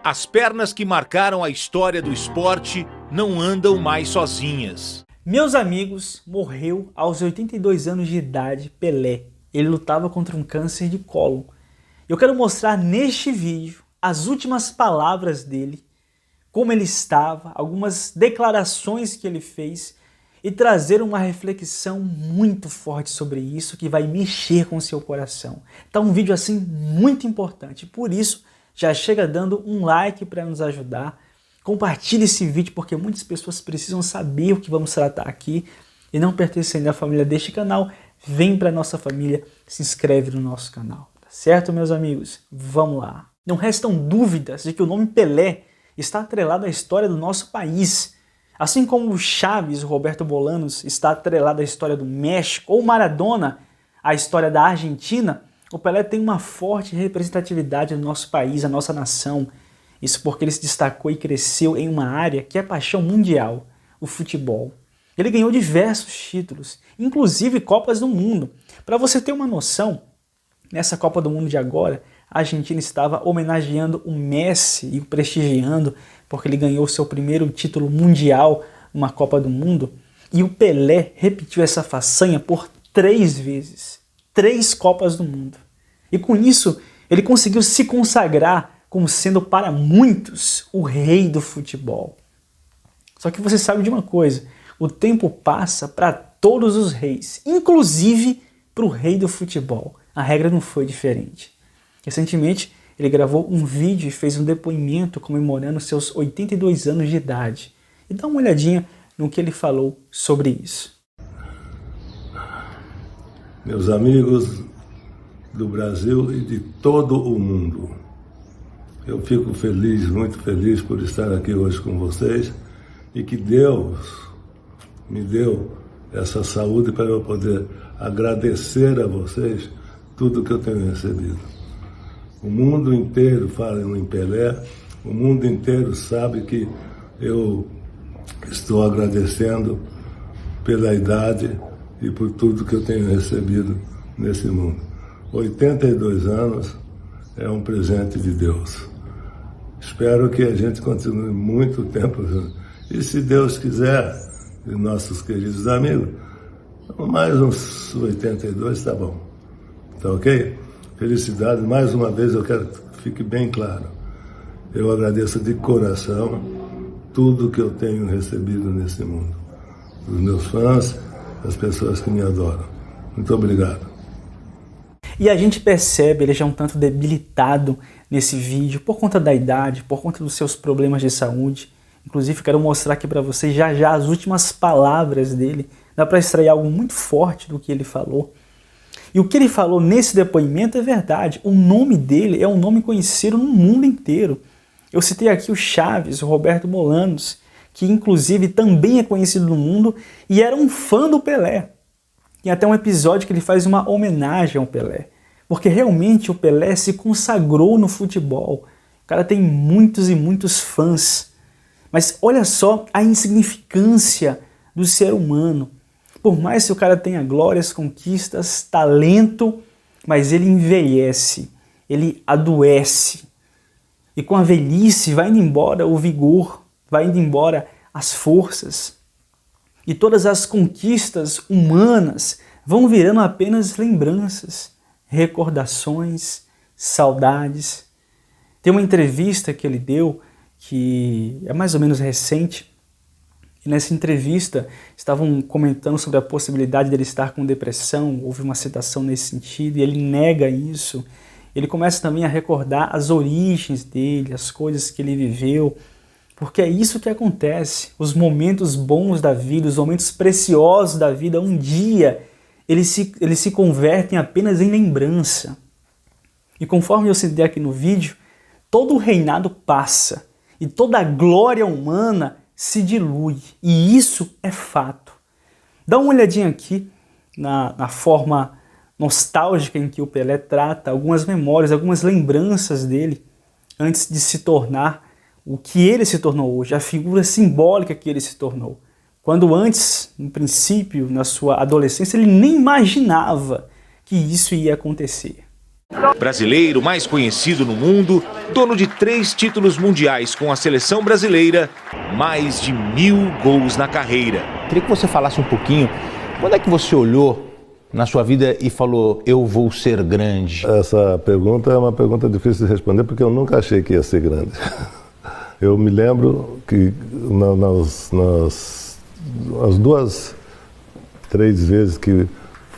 As pernas que marcaram a história do esporte não andam mais sozinhas. Meus amigos, morreu aos 82 anos de idade Pelé. Ele lutava contra um câncer de cólon. Eu quero mostrar neste vídeo as últimas palavras dele, como ele estava, algumas declarações que ele fez e trazer uma reflexão muito forte sobre isso que vai mexer com o seu coração. Tá um vídeo assim muito importante, por isso já chega dando um like para nos ajudar. Compartilhe esse vídeo porque muitas pessoas precisam saber o que vamos tratar aqui e não pertence ainda à família deste canal. Vem para a nossa família, se inscreve no nosso canal, tá certo, meus amigos? Vamos lá. Não restam dúvidas de que o nome Pelé está atrelado à história do nosso país. Assim como o Chaves, o Roberto Bolanos, está atrelado à história do México, ou Maradona, à história da Argentina, o Pelé tem uma forte representatividade no nosso país, na nossa nação. Isso porque ele se destacou e cresceu em uma área que é paixão mundial, o futebol. Ele ganhou diversos títulos, inclusive Copas do Mundo. Para você ter uma noção, nessa Copa do Mundo de agora, a Argentina estava homenageando o Messi e o prestigiando porque ele ganhou seu primeiro título mundial numa Copa do Mundo. E o Pelé repetiu essa façanha por 3 vezes, 3 Copas do Mundo. E com isso, ele conseguiu se consagrar como sendo para muitos o rei do futebol. Só que você sabe de uma coisa, o tempo passa para todos os reis, inclusive para o rei do futebol. A regra não foi diferente. Recentemente, ele gravou um vídeo e fez um depoimento comemorando seus 82 anos de idade. E dá uma olhadinha no que ele falou sobre isso. Meus amigos do Brasil e de todo o mundo, eu fico feliz, muito feliz por estar aqui hoje com vocês e que Deus me deu essa saúde para eu poder agradecer a vocês tudo que eu tenho recebido. O mundo inteiro fala em Pelé, o mundo inteiro sabe que eu estou agradecendo pela idade e por tudo que eu tenho recebido nesse mundo. 82 anos é um presente de Deus. Espero que a gente continue muito tempo junto. E se Deus quiser, e nossos queridos amigos, mais uns 82 tá bom. Tá ok? Felicidade, mais uma vez eu quero que fique bem claro. Eu agradeço de coração tudo que eu tenho recebido nesse mundo. Os meus fãs, as pessoas que me adoram. Muito obrigado. E a gente percebe, ele já é um tanto debilitado nesse vídeo, por conta da idade, por conta dos seus problemas de saúde. Inclusive, quero mostrar aqui para vocês já as últimas palavras dele. Dá para extrair algo muito forte do que ele falou. E o que ele falou nesse depoimento é verdade. O nome dele é um nome conhecido no mundo inteiro. Eu citei aqui o Chaves, o Roberto Bolanos, que inclusive também é conhecido no mundo e era um fã do Pelé. Tem até um episódio que ele faz uma homenagem ao Pelé, porque realmente o Pelé se consagrou no futebol. O cara tem muitos e muitos fãs. Mas olha só a insignificância do ser humano. Por mais que o cara tenha glórias, conquistas, talento, mas ele envelhece, ele adoece. E com a velhice vai indo embora o vigor, vai indo embora as forças. E todas as conquistas humanas vão virando apenas lembranças, recordações, saudades. Tem uma entrevista que ele deu, que é mais ou menos recente, e nessa entrevista estavam comentando sobre a possibilidade dele estar com depressão, houve uma citação nesse sentido, e ele nega isso. Ele começa também a recordar as origens dele, as coisas que ele viveu, porque é isso que acontece. Os momentos bons da vida, os momentos preciosos da vida, um dia eles se convertem apenas em lembrança. E conforme eu citei aqui no vídeo, todo o reinado passa e toda a glória humana se dilui. E isso é fato. Dá uma olhadinha aqui na forma nostálgica em que o Pelé trata algumas memórias, algumas lembranças dele antes de se tornar o que ele se tornou hoje, a figura simbólica que ele se tornou. Quando antes, no princípio, na sua adolescência, ele nem imaginava que isso ia acontecer. Brasileiro mais conhecido no mundo, dono de 3 títulos mundiais com a seleção brasileira, mais de 1000 gols na carreira. Queria que você falasse um pouquinho, quando é que você olhou na sua vida e falou, eu vou ser grande? Essa pergunta é uma pergunta difícil de responder porque eu nunca achei que ia ser grande. Eu me lembro que as 2, 3 vezes que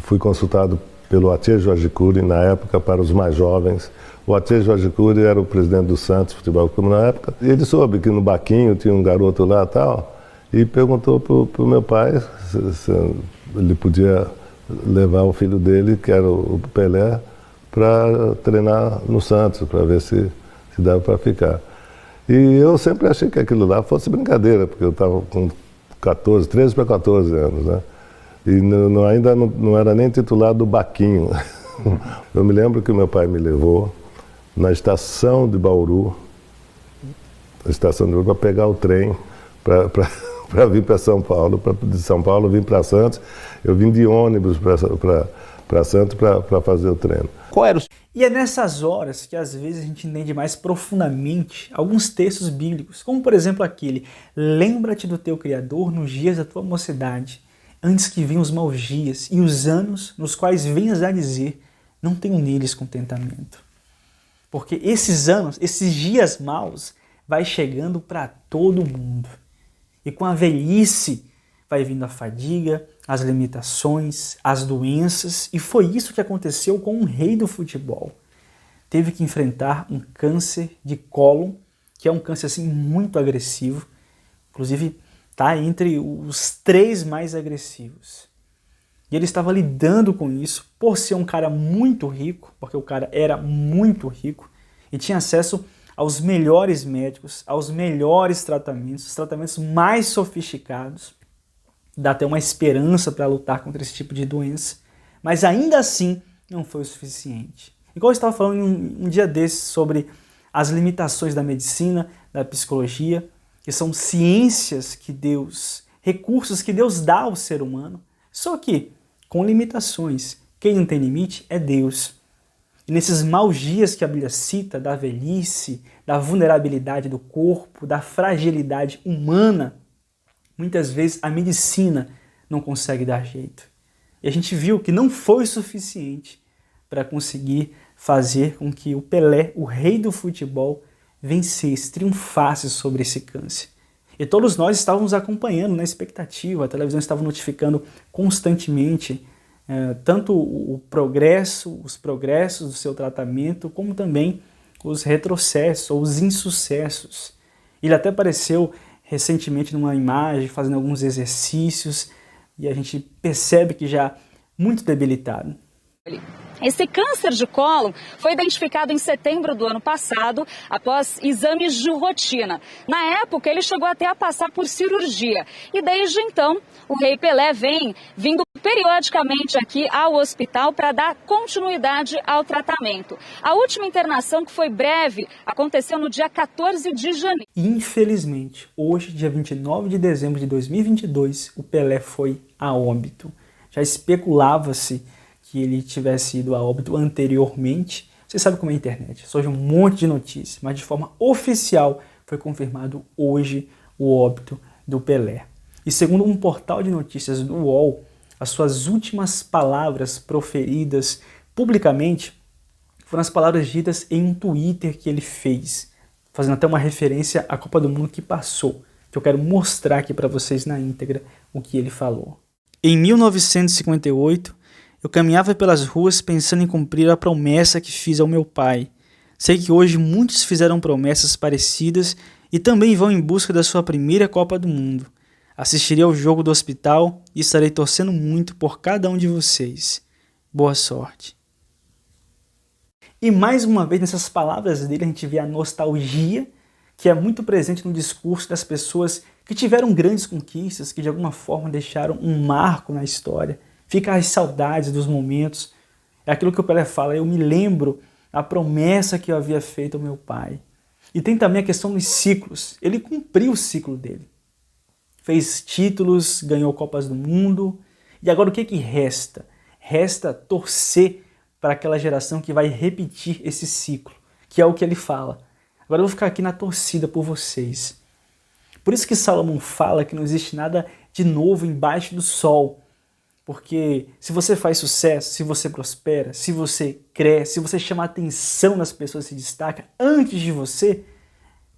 fui consultado pelo Atier Jorge Cury, na época, para os mais jovens. O Atier Jorge Cury era o presidente do Santos Futebol Clube na época. E ele soube que no Baquinho tinha um garoto lá e tal, e perguntou para o meu pai se ele podia levar o filho dele, que era o Pelé, para treinar no Santos, para ver se dava para ficar. E eu sempre achei que aquilo lá fosse brincadeira, porque eu estava com 13 para 14 anos, né? E ainda não era nem titular do Baquinho. Eu me lembro que o meu pai me levou na estação de Bauru, para pegar o trem para vir para São Paulo, de São Paulo vir para Santos. Eu vim de ônibus para Santos para fazer o treino. Qual era o... E é nessas horas que às vezes a gente entende mais profundamente alguns textos bíblicos, como por exemplo aquele: lembra-te do teu Criador nos dias da tua mocidade, antes que venham os maus dias e os anos nos quais venhas a dizer, não tenho neles contentamento. Porque esses anos, esses dias maus, vai chegando para todo mundo. E com a velhice vai vindo a fadiga, as limitações, as doenças, e foi isso que aconteceu com um rei do futebol. Teve que enfrentar um câncer de cólon, que é um câncer assim muito agressivo, inclusive está entre os 3 mais agressivos. E ele estava lidando com isso por ser um cara muito rico, porque o cara era muito rico e tinha acesso aos melhores médicos, aos melhores tratamentos, os tratamentos mais sofisticados. Dá até uma esperança para lutar contra esse tipo de doença, mas ainda assim não foi o suficiente. Igual eu estava falando um dia desses sobre as limitações da medicina, da psicologia, que são ciências que Deus, recursos que Deus dá ao ser humano, só que com limitações. Quem não tem limite é Deus. E nesses maus dias que a Bíblia cita, da velhice, da vulnerabilidade do corpo, da fragilidade humana, muitas vezes a medicina não consegue dar jeito. E a gente viu que não foi o suficiente para conseguir fazer com que o Pelé, o rei do futebol, vencesse, triunfasse sobre esse câncer. E todos nós estávamos acompanhando na expectativa, a televisão estava notificando constantemente tanto o progresso, os progressos do seu tratamento, como também os retrocessos ou os insucessos. Ele até apareceu recentemente numa imagem, fazendo alguns exercícios, e a gente percebe que já muito debilitado. Esse câncer de cólon foi identificado em setembro do ano passado, após exames de rotina. Na época, ele chegou até a passar por cirurgia. E desde então, o Rei Pelé vem vindo periodicamente aqui ao hospital para dar continuidade ao tratamento. A última internação, que foi breve, aconteceu no dia 14 de janeiro. Infelizmente, hoje, dia 29 de dezembro de 2022, o Pelé foi a óbito. Já especulava-se que ele tivesse ido a óbito anteriormente. Você sabe como é a internet, surge um monte de notícias, mas de forma oficial foi confirmado hoje o óbito do Pelé. E segundo um portal de notícias do UOL, as suas últimas palavras proferidas publicamente foram as palavras ditas em um Twitter que ele fez, fazendo até uma referência à Copa do Mundo que passou, que eu quero mostrar aqui para vocês na íntegra o que ele falou. Em 1958, eu caminhava pelas ruas pensando em cumprir a promessa que fiz ao meu pai. Sei que hoje muitos fizeram promessas parecidas e também vão em busca da sua primeira Copa do Mundo. Assistirei ao jogo do hospital e estarei torcendo muito por cada um de vocês. Boa sorte. E mais uma vez nessas palavras dele a gente vê a nostalgia que é muito presente no discurso das pessoas que tiveram grandes conquistas, que de alguma forma deixaram um marco na história. Fica as saudades dos momentos. É aquilo que o Pelé fala, eu me lembro da promessa que eu havia feito ao meu pai. E tem também a questão dos ciclos. Ele cumpriu o ciclo dele. Fez títulos, ganhou Copas do Mundo. E agora o que resta? Resta torcer para aquela geração que vai repetir esse ciclo, que é o que ele fala. Agora eu vou ficar aqui na torcida por vocês. Por isso que Salomão fala que não existe nada de novo embaixo do sol. Porque se você faz sucesso, se você prospera, se você cresce, se você chama atenção nas pessoas e se destaca, antes de você,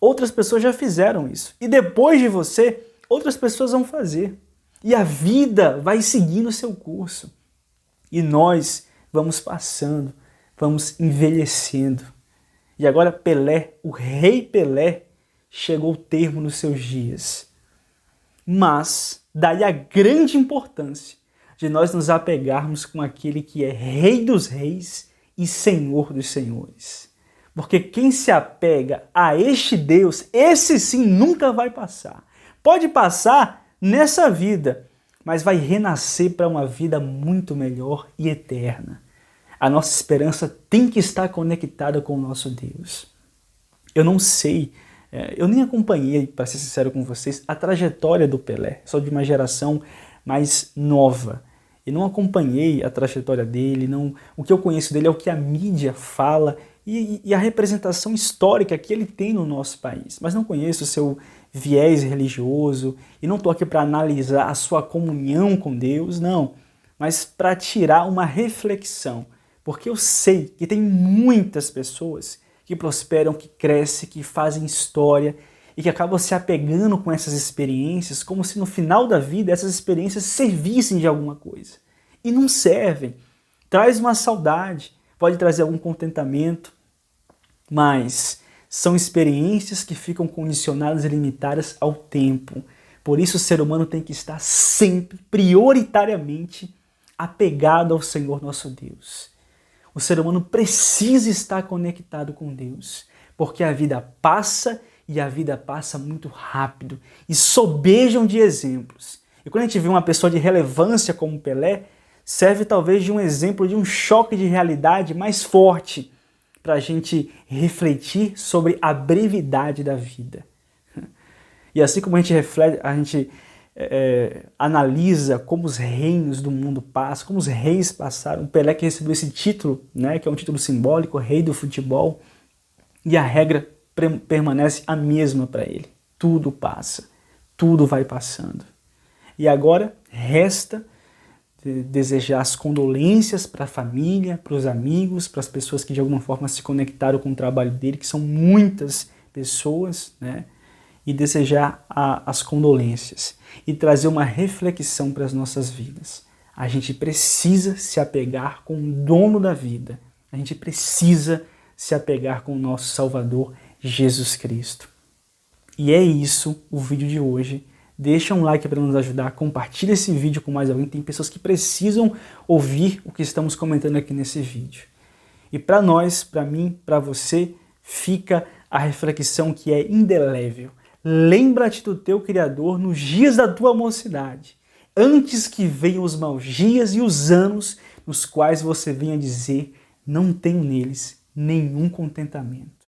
outras pessoas já fizeram isso. E depois de você, outras pessoas vão fazer. E a vida vai seguindo o seu curso. E nós vamos passando, vamos envelhecendo. E agora Pelé, o rei Pelé, chegou ao termo nos seus dias. Mas daí a grande importância de nós nos apegarmos com aquele que é Rei dos Reis e Senhor dos Senhores. Porque quem se apega a este Deus, esse sim nunca vai passar. Pode passar nessa vida, mas vai renascer para uma vida muito melhor e eterna. A nossa esperança tem que estar conectada com o nosso Deus. Eu não sei, eu nem acompanhei, para ser sincero com vocês, a trajetória do Pelé. Sou de uma geração mais nova. E não acompanhei a trajetória dele, o que eu conheço dele é o que a mídia fala e a representação histórica que ele tem no nosso país. Mas não conheço o seu viés religioso e não estou aqui para analisar a sua comunhão com Deus, não. Mas para tirar uma reflexão. Porque eu sei que tem muitas pessoas que prosperam, que crescem, que fazem história e que acabam se apegando com essas experiências como se no final da vida essas experiências servissem de alguma coisa. E não servem. Traz uma saudade, pode trazer algum contentamento, mas são experiências que ficam condicionadas e limitadas ao tempo. Por isso o ser humano tem que estar sempre, prioritariamente, apegado ao Senhor nosso Deus. O ser humano precisa estar conectado com Deus, porque a vida passa e a vida passa muito rápido e sobejam de exemplos. E quando a gente vê uma pessoa de relevância como Pelé, serve talvez de um exemplo de um choque de realidade mais forte para a gente refletir sobre a brevidade da vida. E assim como a gente reflete, a gente analisa como os reinos do mundo passam, como os reis passaram. O Pelé que recebeu esse título, né, que é um título simbólico, rei do futebol, e a regra permanece a mesma para ele. Tudo passa, tudo vai passando. E agora resta desejar as condolências para a família, para os amigos, para as pessoas que de alguma forma se conectaram com o trabalho dele, que são muitas pessoas, né? E desejar as condolências e trazer uma reflexão para as nossas vidas. A gente precisa se apegar com o dono da vida. A gente precisa se apegar com o nosso Salvador, Jesus Cristo. E é isso o vídeo de hoje. Deixa um like para nos ajudar, compartilha esse vídeo com mais alguém. Tem pessoas que precisam ouvir o que estamos comentando aqui nesse vídeo. E para nós, para mim, para você, fica a reflexão que é indelével. Lembra-te do teu Criador nos dias da tua mocidade, antes que venham os maus dias e os anos nos quais você venha dizer, não tenho neles nenhum contentamento.